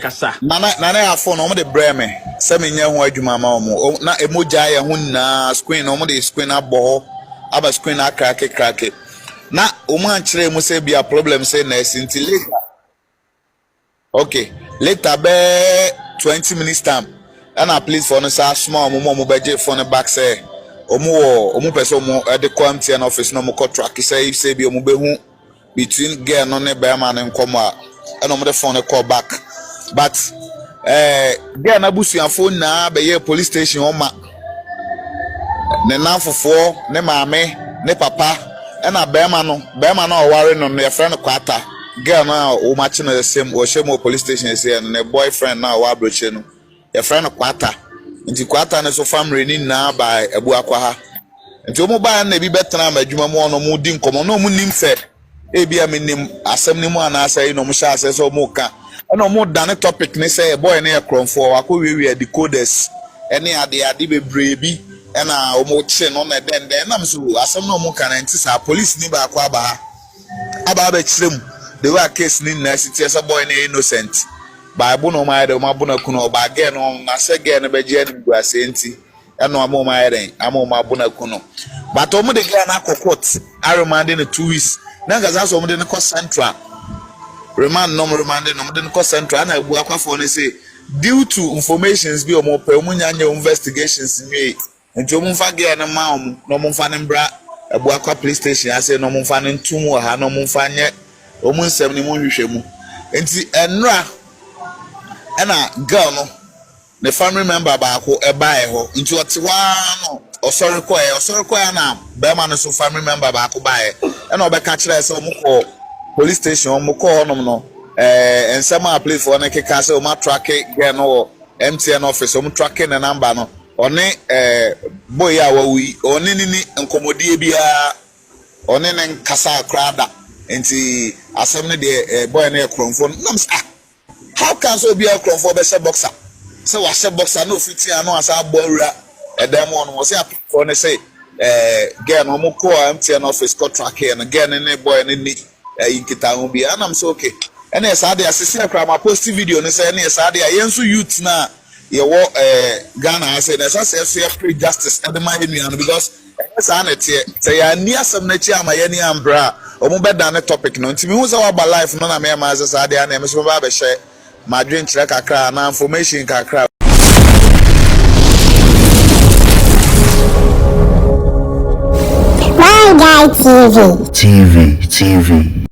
Kasa. Nana Yaa phone omo de breme. Se me nya ho adwuma ma omo. Na emoja ye ho na screen omo de screen abo aba screen crack. Na omo ankyere mu se bia problem say na sinti later. Okay, later be 20 minutes time. And I please for no sa small omo beje phone back say omo person omo de MTN office no mo track say bi omo be hu between girl no ne be man nkomo a and omo the phone call back. But girl na busuafo na be ye police station oma ne nanfofo ne maame ne papa na be man no o ware no ne friend kwata girl na o match no the same o shemo police station say ne boyfriend na wa broche no your friend kwata nti kwata ne so family ni na ba ebu akwa ha nti o mo ba na bi betena ma adwuma mu no mu di nkomo no mu nim se ebia menim asem ni mu ana asai no mo sha ase so mo ka no mo dane topic ni say boy na ekronfo akọ decoders ene ade bebre bi na o mo che no na den na so asem no mo ka na nti sa police ni ba akọ aba kirem the way case ni na city say boy na innocent bible no ma de ma bona kuno ba ge no na se ge no be je ni guase nti eno amo ma yeren amo ma bona kuno but o mo de ge na kokot aremand in 2 weeks na ngaza so mo de ko central remand no de ko central na ebu akwafo ne say due to informations bi o mo pe o mo nya investigations ni nti o mo fa ge na ma o no mo fa ne mbra ebu akwa police station ase no mo fa ne ntum ha no mo fa nye o mo nsem ni mo hwehwe mu nti enra na girl no the family member ba ko e ba ho nti otewa no osori ko na be ma no so family member ba ko ba na obeka kire se o mo ko police station o mo ko honom no ensema play for na keka se o ma track girl no MTN office o mo track na number no one boy a wawi one ni nkomodie bia one ne nkasa krada nti asem ne de boy na ekronfo nam how can so be a for be boxer so wa she boxer no fiti ano asa bowra edem on wo say for ne say girl no mo ko MTN office ko track and girl ne boy ne ni yinkita ho bia nam so okay and yes ade asese akra ma post video ne say ne yes ade yenso youth na ye wo Ghana say na say free justice and my enu because yes anete say ya ni asem na chi ama ye ni ambra omo beda ne topic no ntimi hu say wa ba life no na me ma say ade na me so ba be share ma dream chira kakra na information kakra My Guy TV.